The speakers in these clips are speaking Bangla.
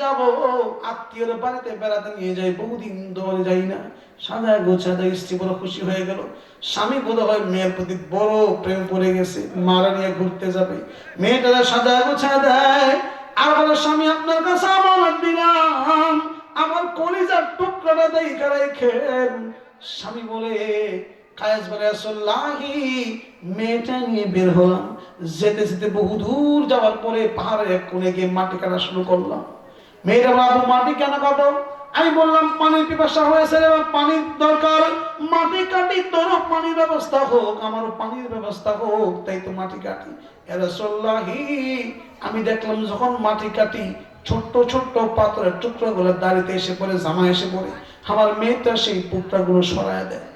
যাব আত্মীয়র বাড়িতে বেড়াতে নিয়ে যাই, বহুদিন ধরে যাই না। সাজায় গোছায় স্ত্রী বড় খুশি হয়ে গেল। স্বামী বোধ হয় মেয়ের প্রতি বড় প্রেম পড়ে গেছে, মারা নিয়ে ঘুরতে যাবে। মেয়েটারা সাজায় গোছায় দেয় আর বলে, স্বামী আপনার কাছে আমানত দিলাম, আমার কলিজার টুকরাটা দেখে রেখেন। স্বামী বলে, কায়েস বলে, রাসূলুল্লাহি মেয়েটা নিয়ে বের হলাম। যেতে যেতে বহু দূর যাওয়ার পরে পাহাড়ের এক কোণে গিয়ে মাটি কাটা শুরু করলাম। মেয়েটা বাবু মাটি কেন কাটো? আমি বললাম পানির পিপাসা হয়েছে, এবার পানির দরকার, মাটি কাটি, তোরও পানির ব্যবস্থা হোক, আমারও পানির ব্যবস্থা হোক, তাই তো মাটি কাটি। ইয়া রাসূলুল্লাহি আমি দেখলাম যখন মাটি কাটি ছোট্ট ছোট্ট পাথরের টুকরাগুলো দাড়িতে এসে পড়ে, জামা এসে পড়ে। আমার মেয়েটা সেই টুকরাগুলো সরায় দেয়।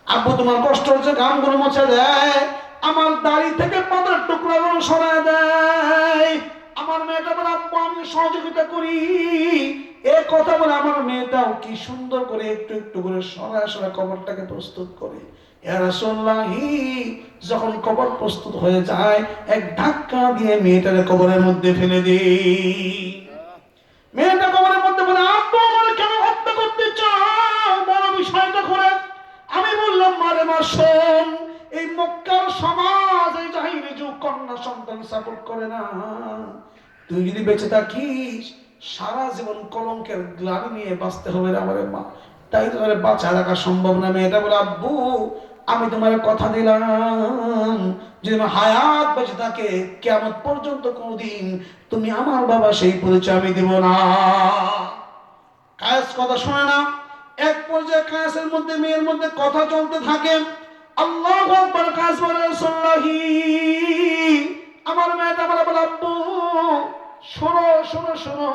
আব্বু তোমার কষ্ট হচ্ছে, ঘামগুলো মুছে দেয়, আমার দাড়ি থেকে পাথরের টুকরাগুলো সরায় দেয়। আমার মেয়েটা বলে, আব্বু আমি সহযোগিতা করি। এ কথা বলে আমার মেয়েটাও কি সুন্দর করে একটু একটু করে সরায় সরায় কবরটাকে প্রস্তুত করে। ইয়া রাসূলুল্লাহি যখন কবর প্রস্তুত হয়ে যায়, এক ধাক্কা দিয়ে মেয়েটাকে কবরের মধ্যে ফেলে দেই। মেয়েটা কবরের মধ্যে বলে, আব্বু আমার কেন হত্যা করতে চাও, বড় বিষয়টা করে। আমি বললাম, মারে মা শোন, এই মক্কার সমাজ, এই জাহিলি যুগ কন্যা সন্তান সাপোর্ট করে না। তুই যদি বেঁচে থাকিস সারা জীবন কলঙ্কের গ্লানি নিয়ে বাঁচতে হবে রে আমার মা, তাই তোমার বাঁচা রাখা সম্ভব না। মেয়েটা বলে, আব্বু আমি তোমার কথা দিলাম যদি হায়াত বেঁচে থাকে কিয়ামত পর্যন্ত কোনদিন তুমি আমার বাবা সেই পরিচয় আমি দেব না। কায়েস কথা শোনে না। এক পর্যায়ে কায়েসের মধ্যে মেয়ের মধ্যে কথা চলতে থাকে। আল্লাহু আকবার। কায়েস বলে, রাসূলুল্লাহি আমার মেয়েটা বলে, আব্বু শোনো শোনো শোনো,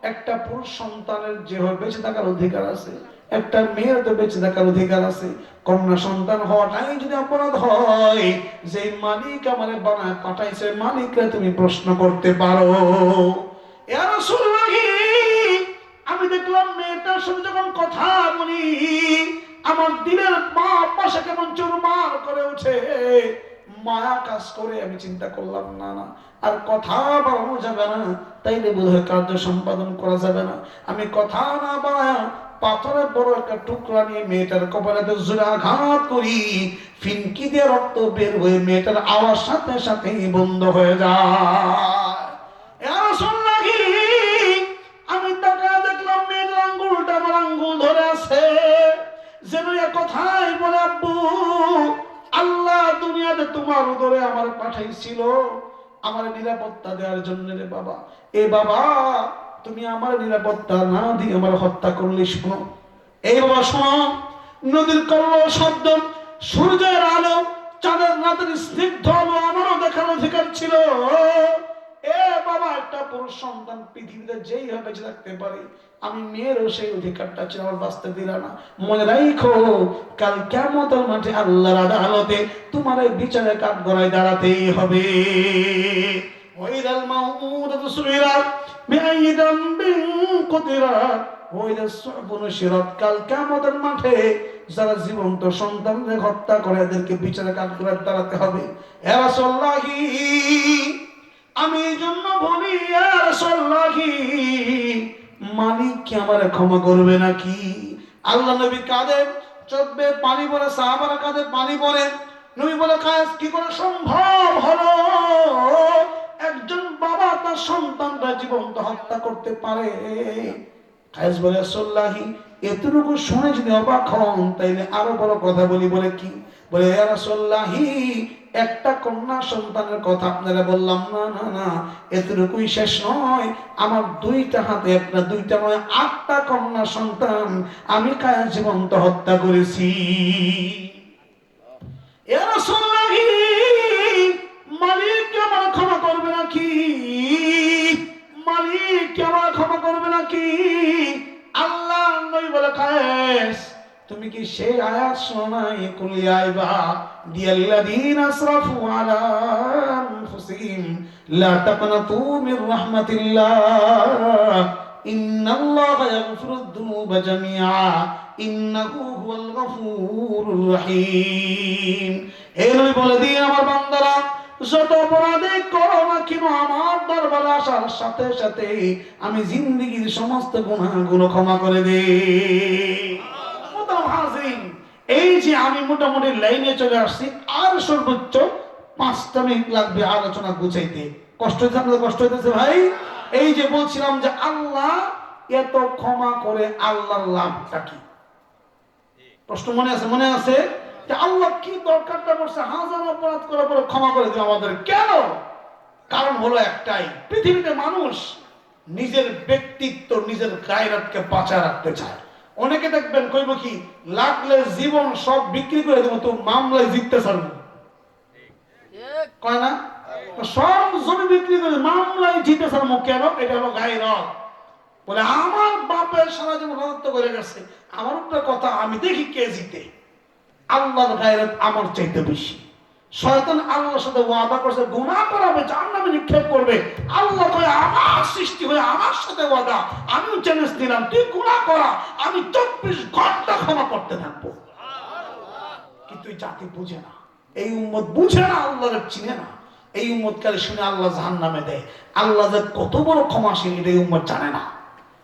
একটা পুরুষ সন্তানের যেভাবে বেঁচে থাকার অধিকার আছে, একটা মেয়ের তো বেঁচে থাকার অধিকার আছে। কন্যা সন্তান হওয়াটাই যদি অপরাধ হয়, যে মালিক আমারে বানায় পাঠাইছে মালিককে তুমি প্রশ্ন করতে পারো। ইয়া রাসূলুল্লাহি আমি দেখলাম মেয়েটার সাথে যখন কথা বলি আমার দিলের পাশে কেমন চুরমার করে ওঠে, মায়া কাজ করে। আমি চিন্তা করলাম, না না আর কথা বাড়ানো যাবে না, তাইলে বোধহয় কার্য সম্পাদন করা যাবে না। আমি কথা না বাড়ায়া পাথরের বড় একটা টুকরা নিয়ে মেয়েটার কপালে জোরে আঘাত করি, ফিনকি দিয়ে রক্ত বের হয়ে মেয়েটার আওয়াজ সাথে সাথেই বন্ধ হয়ে যায়। আমি তাকায় দেখলাম মেয়েটার আঙ্গুলটা আমার আঙ্গুল ধরে আছে, যেন কথাই বলে, আব্বু আল্লাহ দুনিয়াতে তোমার উদরে আমার পাঠাইছিল আমার নিরাপত্তা দেওয়ার জন্য রে বাবা। এ বাবা তুমি আমার নিরাপত্তা না দিয়ে আমার হত্যা করলে, শোনো এই বাবা শোনো, নদীর কল্লোল শব্দ, সূর্যের আলো, চাঁদের রাতের স্নিগ্ধ আলো আমারও দেখার অধিকার ছিল। এ বাবা একটা পুরুষ সন্তান পৃথিবীতে যেই হবে বেঁচে থাকতে পারে, আমি মেয়েরও সেই অধিকারটা ছিল, আমার বাঁচতে দিল না। মনে রাখো কাল কিয়ামতের মাঠে আল্লাহর আদালতে তোমার এই বিচারে কাঠগড়ায় দাঁড়াতেই হবে। ওয়াইদাল মাউউদাতু সুইরাত বিআইয়ি যামবিন কুতিরাত ওয়াইদাস সুহফু নুশিরাত। কাল কিয়ামতের মাঠে যারা জীবন্ত সন্তানদের হত্যা করে এদেরকে বিচারে কাঠগড়ায় দাঁড়াতে হবে। ইয়া রাসূলুল্লাহি আমি এই জন্য বলি, ইয়া রাসূলুল্লাহি মালিক কি আমারে ক্ষমা করবে নাকি? আল্লাহ নবী কাঁদে, চোখ বেয়ে পানি পড়ে, সাহাবারা কাঁদে, পানি পড়ে। নবী বলে, কায়েস কি করে সম্ভব হলো একজন বাবা তার সন্তানরা জীবন্ত হত্যা করতে পারে? কায়েস বলে, রাসূলুল্লাহি এতটুকু শুনে যদি অবাক হন তাইলে আরো বড় কথা বলি। বলে কি? বলে, ইয়া রাসূলুল্লাহি একটা কন্যা সন্তানের কথা আপনারা বললাম না না না, এতটুকুই শেষ নয়, আমার দুইটা হাতে আপনার দুইটা নয় 8টা কন্যা সন্তান আমি কায়েস জীবন্ত হত্যা করেছি। ইয়া রাসূলুল্লাহি মালিক আমার ক্ষমা করবে নাকি? মালিক আমার ক্ষমা করবে নাকি? আল্লাহ নবী বলে, কায়েস তুমি কি সেই আয়াত শোনো নাই, কুল ইয়া ইবাদিয়াল্লাযীনা আসরাফু আলা আনফুসিহিম লা তাকনাতু মির রাহমাতিল্লাহ ইন্নাল্লাহা ইয়াগফিরুদ যুনুবা জামিআ ইন্নাহু হুয়াল গফুরুর রহিম। এই নবী বলে দিন আমার বান্দারা, যত অপরাধে করো না কেন আমার দরবারে আসার সাথে সাথে আমি জিন্দেগীর সমস্ত গুনাহগুলো ক্ষমা করে দেই। এই যে আমি মোটামুটি লাইনে চলে আসছি, আর সর্বোচ্চ 5টা মিনিট লাগবে আলোচনা গুছাইতে। কষ্ট হচ্ছে আপনাদের? কষ্ট হইতেছে ভাই? এই যে বলছিলাম যে আল্লাহ এত ক্ষমা করে আল্লাহর লাভটা কি? প্রশ্ন মনে আছে? মনে আছে যে আল্লাহ কি দরকারটা করছে হাজার অপরাধ করার পরে ক্ষমা করে দিল আমাদের? কেন? কারণ হলো একটাই, পৃথিবীতে মানুষ নিজের ব্যক্তিত্ব, নিজের গায়রাতকে বাঁচায় রাখতে চায়। অনেকে দেখবেন কইব কি, লাগলে জীবন সব বিক্রি করে দেবো তো মামলায় জিততে পারবো, কয় না? সব জমি বিক্রি করে মামলায় জিতে পারবো। কেন? এটা হলো গায়রাত। বলে আমার বাপের সারা জীবন রাজত্ব করে গেছে, আমার উপরে কথা, আমি দেখি কে জিতে। আল্লাহর গায়রাত আমার চাইতে বেশি। শয়তান আল্লাহর সাথে ওয়াদা করছে গুনাহ করাবে, জাহান্নামে নিক্ষেপ করবে। আল্লাহ কয় আমার সৃষ্টি হয়ে আমার সাথে ওয়াদা, আমিও চ্যালেঞ্জ দিলাম তুই গুনাহ করা, আমি 24 ঘন্টা ক্ষমা করতে থাকবো। কিন্তু এই জাতি বুঝে না, এই উম্মত বুঝে না, আল্লাহর চিনে না। এই উম্মত কালে শুনে আল্লাহ জাহান্নামে দেয়। আল্লাহ যে কত বড় ক্ষমাশীল এই উম্মত জানে না।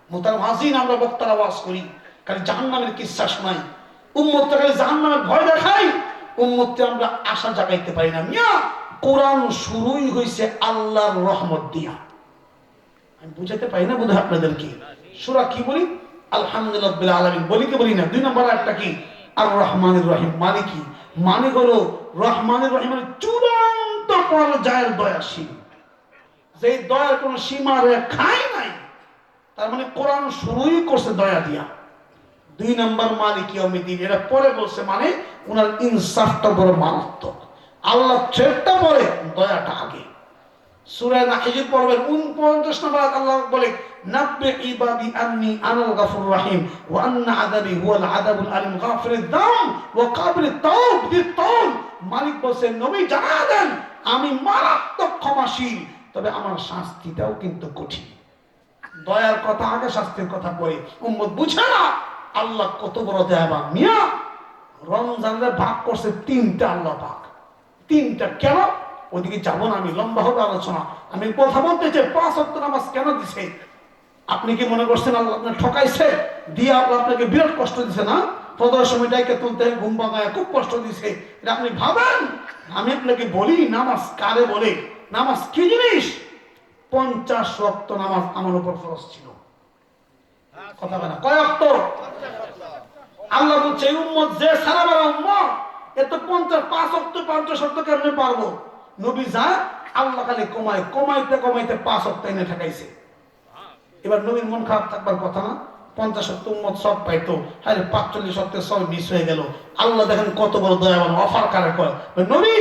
মুহতারাম হাজির, আমরা বক্তার আওয়াজ করি, খালি জাহান্নামের কিচ্ছা শোনাই, উম্মতকে খালি জাহান্নামের ভয় দেখাই, উম্মতকে আমরা আশা জাগাইতে পারি না। মিয়া, কোরআন শুরুই হয়েছে আল্লাহর রহমত দিয়া। আমি বুঝাতে পারি না বোধহয় আপনাদেরকে। সূরা কি বলি? আলহামদুলিল্লাহ রাব্বিল আলামিন বলি কি বলি না? 2 নম্বর আয়াতটা কি? আর রহমানির রহিম। মানে কি? মানে হলো রহমানির রহিমের চূড়ান্ত পর্যায়ের দয়াশীল, যে দয়ার কোনো সীমা রেখাই নাই। তার মানে কোরআন শুরুই করছে দয়া দিয়া। 2 নম্বর মালিক ইয়াউমিদ্দিন, এটা পরে বলছে, মানে ওনার ইনসাফটা বড় মারাত্মক। আল্লাহ ছেড়টা পরে, দয়াটা আগে। সূরা নাহল পড়বেন 49 নম্বর আল্লাহ বলে নাব্বি ইবাদি আন্নী আনাল গাফুরুর রহিম ওয়া আন্না আযাবি হুয়াল আযাবুল আলিম গাফিরুদ দাম ওয়া কাবিরুত তাওব দিত। মালিক বলেন নবী জানা দেন আমি মারাত্মক ক্ষমাশীল, তবে আমার শাস্তিটাও কিন্তু কঠিন। দয়ার কথা আগে, শাস্তির কথা পরে। উম্মত বুঝে না আল্লাহ কত বড় দয়াবান। মিয়া, রমজানের ভাগ করছে 3টা আল্লাহ পাক, 3টা। কেন? ওদিকে যাবো না, আমি লম্বা হবে আলোচনা। আমি কথা বলতে চাই 5 ওয়াক্ত নামাজ কেন দিছে? আপনি কি মনে করছেন আল্লাহ আপনাকে ঠকাইছে? দিয়ে আল্লাহ আপনাকে বিরাট কষ্ট দিছে না? পদর সময় ডাইকে তুলতে ঘুম ভাঙায় খুব কষ্ট দিছে, এটা আপনি ভাবেন? আমি আপনাকে বলি নামাজ কারে বলে, নামাজ কি জিনিস? 50 ওয়াক্ত নামাজ আমার উপর ফরজ ছিল। কথা বলে না? কয় ওয়াক্ত? আল্লাহ বলছে এই উম্মত যে সারা বারা উম্মত, এত 5 ওয়াক্ত 50 ওয়াক্ত কেমনে পারবো? নবী যা আল্লাহ খালি কমাইতে 5 ওয়াক্ত এনে ঠেকাইছে। এবার নবীর মন খারাপ থাকবার কথা না? 50 ওয়াক্ত উম্মত সব পাইতো, আরে 45 ওয়াক্ত সব মিস হয়ে গেল। আল্লাহ দেখেন কত বড় দয়াবান, অফার কারে কয়। নবী,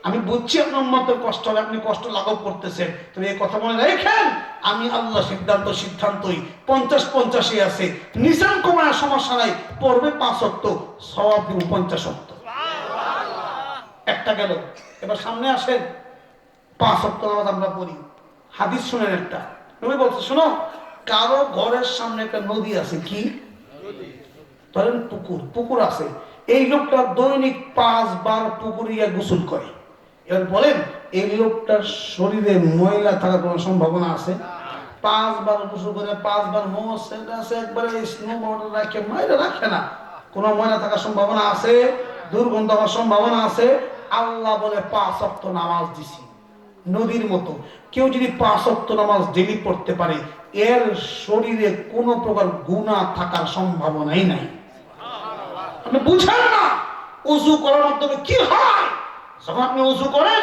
আমি বুঝছি আপনার উম্মতের কষ্ট হবে, আপনি কষ্ট লাঘব করতেছেন, তবে এই কথা মনে রাখেন আমি আল্লাহ সিদ্ধান্তই 50-50 আছে। নিসান কমায় সমস্যা নাই, পড়বে 5 ওয়াক্ত, সওয়াব দিব 50 ওয়াক্ত। একটা গেল। এবার সামনে আসেন, 5 ওয়াক্ত নামাজ আমরা পড়ি। হাদিস শুনেন একটা, নবী বলছে শোনো, কারো ঘরের সামনে একটা নদী আছে, কি ধরেন পুকুর আছে, এই লোকটা দৈনিক 5 বার পুকুরে গিয়ে গোসল করে। এবার বলেন এই লোকটার শরীরে ময়লা থাকার কোনো সম্ভাবনা আছে? 5 বার গোসল করে 5 বার আছে, একবারে স্নো পাউডার রাখে, ময়লা রাখে না, কোনো ময়লা থাকার সম্ভাবনা আছে? দুর্গন্ধ হওয়ার সম্ভাবনা আছে? আল্লাহ বলে 5 ওয়াক্ত নামাজ দিছি। নদীর মতো কেউ যদি 5 ওয়াক্ত নামাজ ডেইলি পড়তে পারে, এর শরীরে কোনো প্রকার গুনাহ থাকার সম্ভাবনাই নাই। আপনি বুঝেন না ওযু করার মাধ্যমে কি হয়? যখন আপনি ওযু করেন,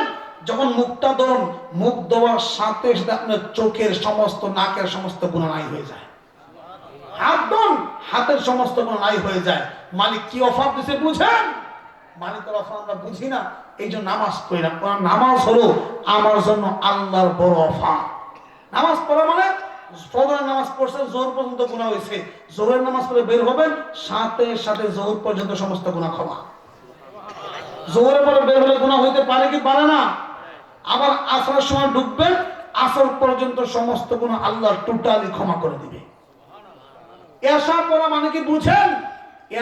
যখন মুখটা ধরুন, মুখ ধোয়ার সাথে সাথে আপনার চোখের সমস্ত, নাকের সমস্ত গুনাহ নাই হয়ে যায়। হাত ধরুন, হাতের সমস্ত গুনাহ নাই হয়ে যায়। মালিক কি অফার দিছে বুঝেন? মালিকের অফার আমরা বুঝি না, এই জন্য নামাজ পড়ি না। নামাজ হলো আমার জন্য আল্লাহর বড় অফার। নামাজ পড়া মানে ফজরের নামাজ পড়ছে, জোহর পর্যন্ত গুনাহ হয়েছে, জোহরের নামাজ পড়ে বের হবেন, সাথে সাথে জোহর পর্যন্ত সমস্ত গুনাহ ক্ষমা। জোহরের পরে বের হলে গুনাহ হইতে পারে কি পারে না? আবার আসরের সময় ঢুকবেন, আসর পর্যন্ত সমস্ত গুনাহ আল্লাহ টোটালি ক্ষমা করে দিবে। এশা পড়া মানে কি বুঝেন?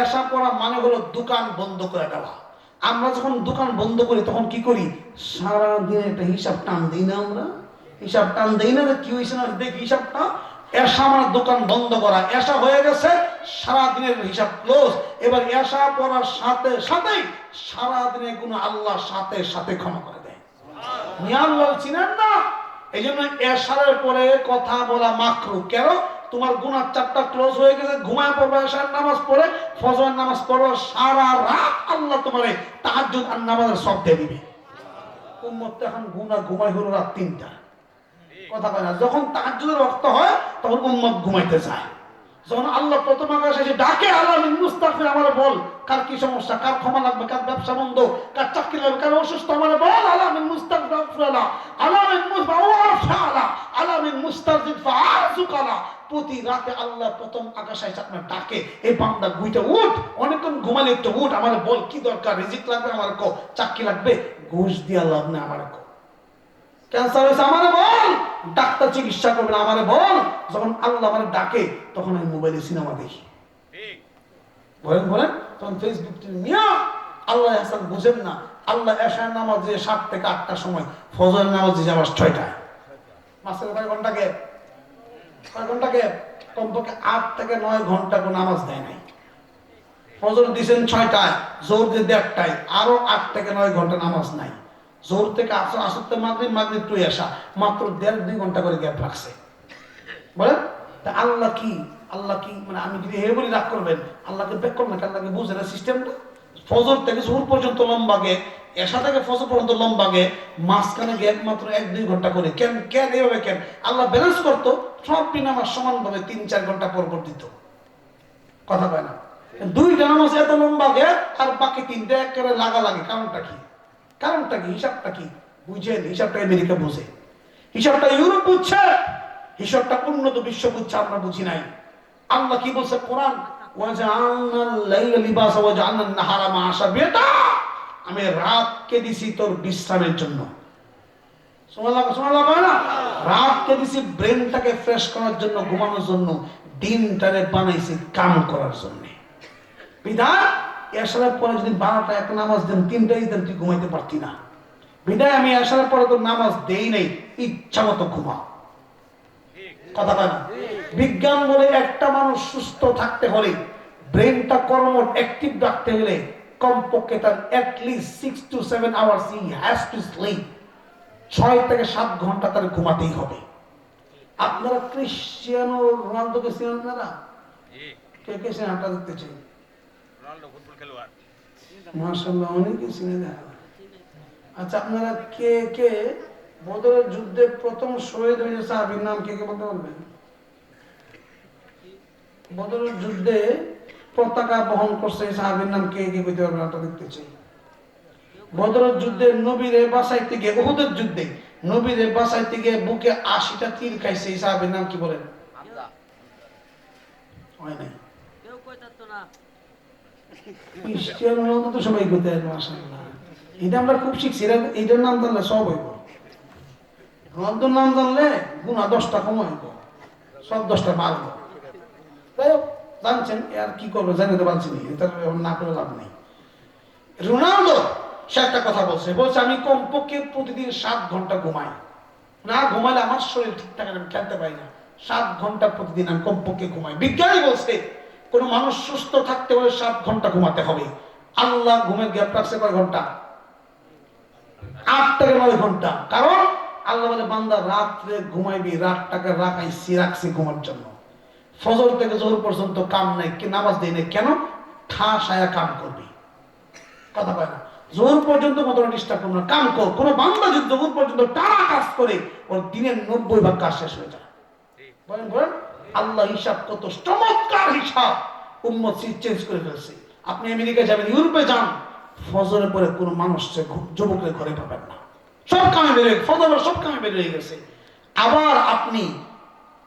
এশা পড়া মানে হলো দোকান বন্ধ করে দেওয়া। আমরা যখন দোকান বন্ধ করি তখন কি করি, সারাদিন একটা হিসাব টান দিই না, আমরা হিসাব টান দিই না যে কি হয়েছে না দেখি হিসাবটা। এসা আমার দোকান বন্ধ করা, এসা হয়ে গেছে, সারাদিনের হিসাব ক্লোজ। এবার এসা পড়ার সাথে সাথেই সারাদিনের গুনাহ আল্লাহ সাথে সাথে ক্ষমা করে দেয়। আল্লাহ চিনেন না, এই জন্য এশারের পরে কথা বলা মাকরুহ। কেন? তোমার গুনাহ চ্যাপ্টার ক্লোজ হয়ে গেছে, ঘুমায় পড়বে, এশার নামাজ পড়ে ফজরের নামাজ পড়ো, সারা রাত আল্লাহ তোমারে তাহাজ্জুদ আর নামাজের সব দিয়ে দিবে। উম্মত এখন ঘুমাই হলো রাত 3টা, কথা কয় না। যখন তাহাজ্জুদের ওয়াক্ত হয় তখন উম্মত ঘুমাইতে যায়। যখন আল্লাহ প্রথম আকাশে এসে ডাকে, আল্লাহ মুস্তাগফির, আমারে বল কার কি সমস্যা, কার ক্ষমা লাগবে, কার ব্যবসা বন্ধ, কার চাকরি লাগবে, কার অসুস্থ, আমারে বল। আল্লাহ মুস্তাগফির, আল্লাহ মুস্তাজিদ ফাআযুকালা। প্রতি রাতে আল্লাহ প্রথম আকাশে এসে আপনার ডাকে, এই বান্দা গুইটা উঠ, অনেকক্ষণ ঘুমালে একটু উঠ, আমারে বল কি দরকার, রিজিক লাগবে আমার কো, চাকরি লাগবে, ঘুষ দিয়া লাভ না আমার কো, ক্যান্সার হয়েছে আমারে বল, ডাক্তার চিকিৎসা করবে না আমারে বল। যখন আল্লাহ আমারে ডাকে তখন আমি মোবাইলে সিনেমা দেখি, বলেন বলেন, তখন ফেসবুক নিয়ে আল্লাহ হাসান বুঝেন না। আল্লাহ এশার নামাজ যে 7 থেকে 8টার সময়, ফজরের নামাজ যে আবার 6টায়, মাসের কয় ঘন্টা গ্যাপ, কয় ঘন্টা গ্যাপ, কমপক্ষে 8 থেকে 9 ঘন্টা কোনো নামাজ দেয় নাই। ফজর দিয়েছেন 6টায়, জোর দিয়ে 1টায়, আরো 8 থেকে 9 ঘন্টা নামাজ নাই। জোর থেকে আসর, আসর থেকে মাগরিব, মাগরিব টু এশা, মাত্র 1.5-2 ঘন্টা করে গ্যাপ রাখছে। বলেন তা আল্লাহ কি, আল্লাহ কি মানে আমি যদি হে বলি রাগ করবেন, আল্লাহকে ব্যাক করবেন, আল্লাহকে বুঝে না সিস্টেমটা। ফজর থেকে জোহর পর্যন্ত লম্বা গে, এশা থেকে ফজর পর্যন্ত লম্বা গে, মাঝখানে গ্যাপ মাত্র 1-2 ঘন্টা করে। কেন কেন এইভাবে কেন? আল্লাহ ব্যালেন্স করতো, সব নামাজ সমানভাবে 3-4 ঘন্টা পর পর দিত, কথা কয় না। 2টা নামাজ এত লম্বা গ্যাপ আর বাকি 3টা একেবারে লাগালাগি, কারণটা কি? কারণটা কি? হিসাবটা কি বুঝেন? হিসাবটা আমেরিকা বুঝে, হিসাবটা ইউরোপ বুঝছে, হিসাবটা উন্নত বিশ্ব বুঝছে, আমরা বুঝি নাই। আল্লাহ কি বলছে কোরআন, আমি রাতকে দিছি তোর বিশ্রামের জন্য, রাতকে দিছি ব্রেনটাকে ফ্রেশ করার জন্য, ঘুমানোর জন্য, দিনটারে বানাইছি কাম করার জন্য। বিধায় এশারের পরে যদি 12টা একটা নামাজ দেন, 3টাই দেন, তুই ঘুমাইতে পারতি না। বিধায় আমি এশারের পরে তো নামাজ দেই নাই, ইচ্ছা মতো ঘুমা, কথা কয় না। বিজ্ঞান বলে একটা মানুষ সুস্থ থাকতে হলে, ব্রেনটা কর্মঠ অ্যাক্টিভ রাখতে হলে কমপক্ষে তার at least 6 to 7 hours he has to sleep. 6 থেকে 7 ঘন্টা তার ঘুমাতেই হবে। আপনারা ক্রিশ্চিয়ানো রোনালদোকে চিনেন না? কে কে চিনেন? হাঁটা দেখতে চাই। মাশাআল্লাহ, অনেকে চিনে না। আচ্ছা, আপনারা কে কে বদরের যুদ্ধে প্রথম শহীদ হয়েছে সাহাবীর নাম কে কে বলতে পারবেন? বদরের যুদ্ধে পতাকা বহন করছে সাহাবীর নাম কে কে কইতে পারবেন? আমরা দেখতে চাই। বদরের যুদ্ধে নবীরে বাঁচাইতে গিয়ে, উহুদের যুদ্ধে নবীরে বাঁচাইতে গিয়ে বুকে 80টা তীর খাইছে, এই সাহাবীর নাম কি বলেন? হয় নাই, কেউ কইতাতো না। ক্রিশ্চিয়ান রোনালদো তো সবাই কইতে পারে, মাশাআল্লাহ। এটা আমরা খুব শিখছি, এটার নাম জানলে সব হইব। রোনালদোর নাম জানলে গুনাহ 10টা কম হইব, সব 10টা বাড়বো। তাই জানছেন, আর কি করবো, জানিতে পারছি না, এটা না করে লাভ নেই। রোনালদো সে একটা কথা বলছে, আমি কমপক্ষে প্রতিদিন 7 ঘন্টা ঘুমাই, না ঘুমাইলে আমার শরীর ঠিকঠাক আমি খেলতে পারি না। 7 ঘন্টা প্রতিদিন আমি কমপক্ষে ঘুমাই। বিজ্ঞানী বলছে কোন মানুষ সুস্থ থাকতে হলে 7 ঘন্টা ঘুমাতে হবে। আল্লাহ ঘুমের গ্যাপ রাখছে কয় ঘন্টা? 8 থেকে 9 ঘন্টা। কারণ আল্লাহ বলে বান্দা রাত্রে ঘুমাইবি, রাতটাকে রাখছি ঘুমার জন্য। ফজর থেকে জোহর পর্যন্ত কাম নাই, কি নামাজ দেই নাই, কেন? ঠাস আয়া কাম করবি, কথা কয় না। জোহর পর্যন্ত কত ডিস্টার্ব করবো না, কাম কর। কোন বান্দা যদি জোহর পর্যন্ত টানা কাজ করে, ওর দিনের 90 ভাগ কাজ শেষ হয়ে যায়। বলেন বলেন, আল্লাহ হিসাব কত চমৎকার হিসাব, উম্মত চেঞ্জ করে ফেলছে। আপনি আমেরিকায় যাবেন, ইউরোপে যান, ফজরের পরে কোন মানুষ যুবকের ঘরে পাবেন না, সব কামে বেরিয়ে, ফজরের সব কামে বেরিয়ে গেছে। আবার আপনি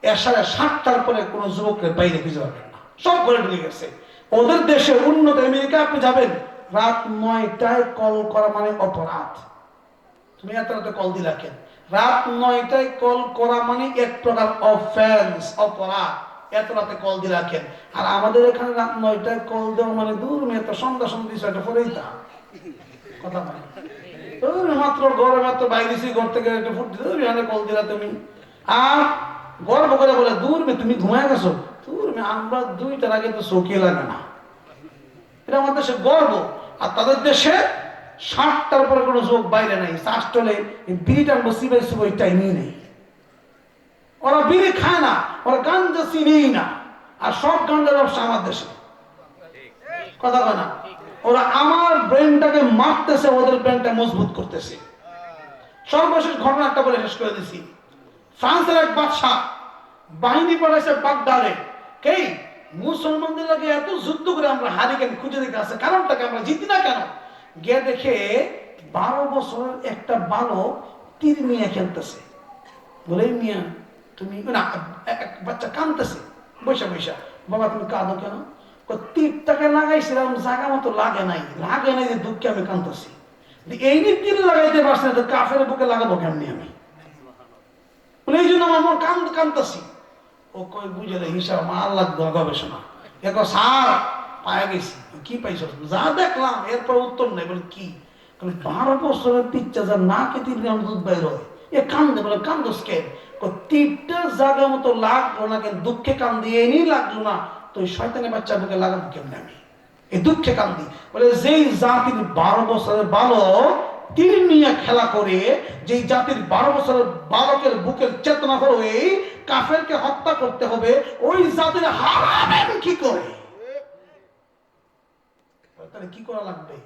এশারে 7টার পরে কোন যুবকের বাইরে খুঁজে পাবেন না, সব ঘরে ঢুকে গেছে। ওদের দেশে উন্নত আমেরিকা আপনি যাবেন, রাত 9টায় কল করা মানে অপরাধ। তুমি এত রাতে কল দিলা কেন? রাত 9টায় কল করা মানে এক প্রকার অফেন্স, অপরাধ। এত রাতে কল দিলা কেন? আর আমাদের এখানে রাত 9টায় কল দেওয়া মানে দূর মেয়ে, তো সন্ধ্যা 6টা পরেই তা কথা বলে মাত্র গড়ে মাত্র বাইরেছি ঘর থেকে একটা ফুট দিলে কল দিলা তুমি আর গর্ব করে বলে দূর মে তুমি ঘুমায় গেছো দূর মে আমরা 2টার আগে তো চোখে লাগে না। এটা আমাদের দেশে গর্ব। আর তাদের দেশে 60টার পরে কোনো চোখ বাইরে নাই, চাষটলে বিড়িটা বসিবাই ওই টাইমই নেই। ওরা বিড়ি খায় না, ওরা গাঞ্জা চিনেই না। আর সব গাঞ্জার ব্যবসা আমার দেশে, কথা কয় না। ওরা আমার ব্রেনটাকে মারতেছে, ওদের ব্রেনটা মজবুত করতেছে। সর্বশেষ ঘটনা একটা বলে শেষ করে দিছি। ফ্রান্সের এক বাদশা বাহিনী পাঠাইছে বাগদাদে, এই মুসলমানদের লাগে এত যুদ্ধ করে আমরা হারি কেন খুঁজে দেখে আছে কারণটাকে, আমরা জিতি না কেন। গিয়ে দেখে 12 বছরের একটা বালক তীর নিয়ে খেলতেছে। বলে মিয়া তুমি না, এক বাচ্চা কাঁদতেছে বৈশা বৈশা, বাবা তুমি কাঁদো কেন? তীরটাকে লাগাইছিলাম জায়গা মতো লাগে নাই যে দুঃখে আমি কাঁদতেছি। এই নিয়ে তীর লাগাইতে পারছি না, কাফের বুকে লাগাবো কেমনি আমি? বলে এই জন্য আমার কাঁদতেছি। ও কই বুঝে হিসাব মার লাগবে গবেষণা। দেখো স্যার পায়ে গেছি, কি পাইছ? যা দেখলাম। এরপর উত্তর নেই। বলে কি? 12 বছরের পিচ্চা যা না কে তীর দুধ বাইর হয়, এ কান্দে। বলে কান্দোস কে? তীরটা জায়গা মতো লাগলো না কেন? দুঃখে কান্দি এনি লাগলো না তো ওই শয়তানের বাচ্চা বুকে লাগাবো কেমনি আমি? এই দুঃখে কান্দি। বলে যেই জাতির 12 বছরের বালক তীর নিয়ে খেলা করে, যেই জাতির 12 বছরের বালকের বুকের চেতনা হলো এই কাফেরকে হত্যা করতে হবে, ওই জাতির হারাবেন কি করে? তাহলে কি করা লাগবে?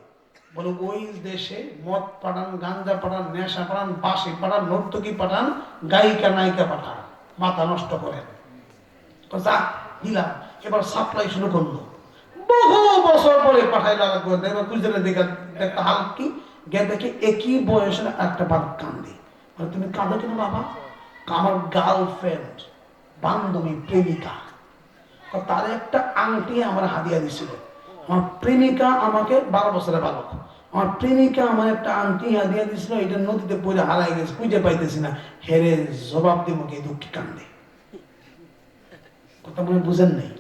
বলো ওই দেশে মদ পাঠান, গাঞ্জা পাঠান, নেশা পাঠান, বাঁশি পাঠান, নর্তকী পাঠান, গায়িকা নায়িকা পাঠান, মাথা নষ্ট করেন। যা দিলাম, এবার সাপ্লাই শুরু করলো। বহু বছর পরে পাঠাইলো। এবার খুঁজে দেখে একটা হাল কি গে দেখে একই বয়সের একটা বালক কান্দি। তুমি কাঁদো কেন বাবা? আমার গার্লফ্রেন্ড, বান্ধবী, প্রেমিকা, তার একটা আংটি আমার হাদিয়া দিছিল। আমার প্রেমিকা আমাকে 12 বছরের বালক, আমার প্রেমিকা আমার একটা আংটি হাদিয়া দিছিল, এটা নদীতে পড়ে হারাই গেছে, খুঁজে পাইতেছি না। হেরে জবাব দিব কি? দুঃখে কান্দে। কথা মনে বুঝেন নেই?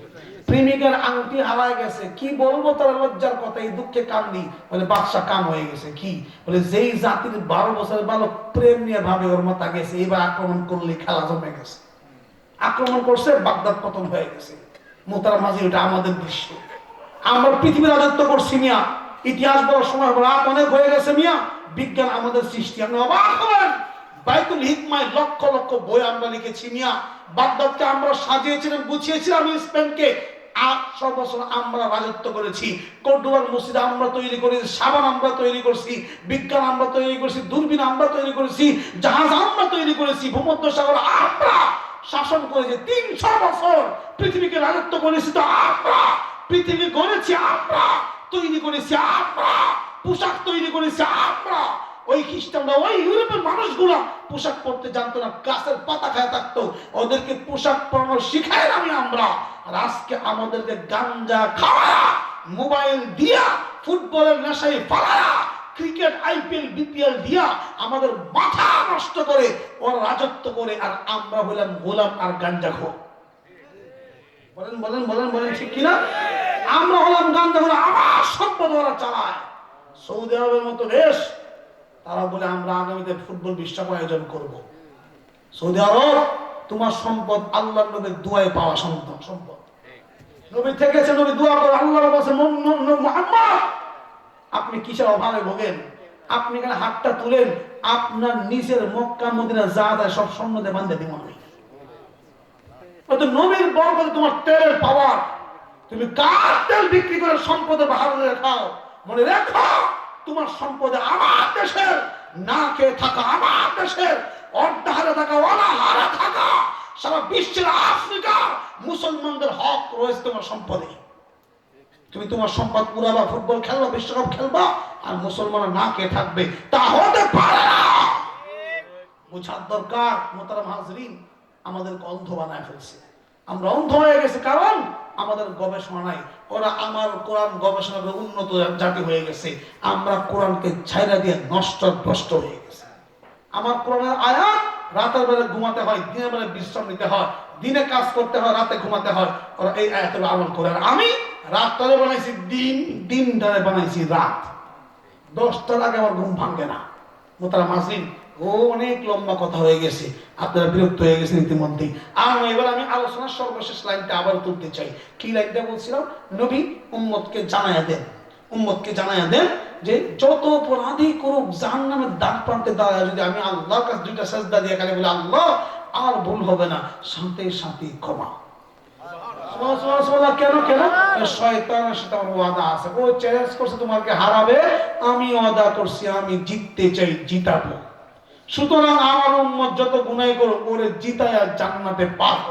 প্রেমিকার আংটি হারাই গেছে, কি বলবো তার লজ্জার কথা, এই দুঃখে কান্দি। বলে বাদশা কাম হয়ে গেছে। কি? বলে যেই জাতির 12 বছরের বালক প্রেম নিয়ে ভাবে ওর মাথা গেছে, এবার আক্রমণ করলে খেলা জমে গেছে। আক্রমণ করছে, বাগদাদ পতন হয়ে গেছে। মোতারা মাঝি, ওটা আমাদের দৃশ্য। আমরা পৃথিবীর রাজত্ব করছি মিয়া। ইতিহাস বলার সময় রাত অনেক হয়ে গেছে মিয়া। বিজ্ঞান আমাদের সৃষ্টি। আপনি অবাক হবেন, বাইতুল হিকমায় লক্ষ লক্ষ বই আমরা লিখেছি মিয়া। বাগদাদকে আমরা সাজিয়েছিলাম, গুছিয়েছিলাম। স্পেনকে 800 বছর আমরা রাজত্ব করেছি। কর্ডোবার মসজিদ আমরা তৈরি করেছি, সাবান আমরা তৈরি করছি, বিজ্ঞান আমরা তৈরি করেছি, দূরবীন আমরা তৈরি করেছি, জাহাজ আমরা তৈরি করেছি, ভূমধ্য সাগর আমরা শাসন করেছি। 300 বছর পৃথিবীকে রাজত্ব করেছি তো আমরা। পৃথিবী গড়েছি আমরা, তৈরি করেছি আমরা, পোশাক তৈরি করেছি আমরা। ওই খ্রিস্টানরা, ওই ইউরোপের মানুষগুলা পোশাক পরতে জানতো না, গাছের পাতা খায় থাকতো। ওদেরকে পোশাক পরানো শিখাইলাম আমরা। আর আজকে আমাদেরকে গাঞ্জা খাওয়া, মোবাইল দিয়া, ফুটবলের নেশায় ফালায়া, ক্রিকেট, আইপিএল, বিপিএল দিয়া আমাদের মাথা নষ্ট করে ওরা রাজত্ব করে। আর আমরা হলাম গোলাম আর গাঞ্জাখোর। বলেন বলেন বলেন বলেন, ঠিক কিনা? আমরা হলাম গাঞ্জাখোর, আমার সম্পদ ওরা চালায়। সৌদি আরবের মতো দেশ, তারা বলে আমরা আগামীতে ফুটবল বিশ্বকাপ আয়োজন করব। সৌদি আরব তোমার সম্পদ আল্লাহর নবীর দোয়ায় পাওয়া সম্পদ। নবী থেকেছে, নবী দোয়া করে, আল্লাহর কাছে মুহাম্মদ আপনি কিসের অভাবে ভোগেন? আপনি এখানে হাতটা তুলেন, আপনার নিজের মক্কা মদিনা যা দেয় সব স্বর্ণতে বাঁধে দিব আমি। নবীর বরকতে তোমার তেলের পাওয়ার। তুমি কার তেল বিক্রি করে সম্পদে বাহার খাও? মনে রেখো, তোমার সম্পদে আমার দেশের না খেয়ে থাকা, আমার দেশের অর্ধাহারে থাকা, অনাহারে থাকা, সারা বিশ্বের আফ্রিকা মুসলমানদের হক রয়েছে তোমার সম্পদে। তুমি তোমার সম্পদ পুরাবা, ফুটবল খেলবা, বিশ্বকাপ খেলবা, আর মুসলমানরা না খেয়ে থাকবে। তা হতে পারে না। বুঝার দরকার। মোহতারাম হাজরিন, আমাদেরকে অন্ধ বানায় ফেলছে। আমরা অন্ধ হয়ে গেছি কারণ আমাদের গবেষণা নাই। ওরা আমার কোরআন গবেষণা করে উন্নত জাতি হয়ে গেছে, আমরা কোরআনকে ছাইরা দিয়ে নষ্ট ভ্রষ্ট হয়ে গেছে। আমার কোরআনের আয়াত রাতের বেলা ঘুমাতে হয়, দিনের বেলা বিশ্রাম নিতে হয়, দিনে কাজ করতে হয়, রাতে ঘুমাতে হয়। ওরা এই আয়াতের আমল করে। আর আমি রাতটারে বানাইছি দিন, দিনটারে বানাইছি রাত। 10টার আগে আমার ঘুম ভাঙে না। মোতারা মাসিন, ও অনেক লম্বা কথা হয়ে গেছে, আপনারা বিরক্ত হয়ে গেছেন ইতিমধ্যেই। এবার আমি আলোচনার সর্বশেষ লাইনটা আবার তুলতে চাই। কি লাইনটা বলছিলাম? নবী উম্মতকে জানায়া দেন, উম্মতকে জানায়া দেন যে যত অপরাধী করুক জাহান্নামের দ্বার প্রান্তে দাঁড়ায় যদি আমি আল্লাহর কাছে 2টা সাজদা দিয়ে খালি বলে আল্লাহ আর ভুল হবে না, সাথে সাথে ক্ষমা। কেন কেন? শয়তানের সাথে আমার ওয়াদা আছে, ও চ্যালেঞ্জ করছে তোমাকে হারাবে, আমি ওয়াদা করছি আমি জিততে চাই, জিতাবো। সুতরাং আমার উম্মত যত গুনাহ করুক ওরে জিতায়া জান্নাতে পাঠাবো।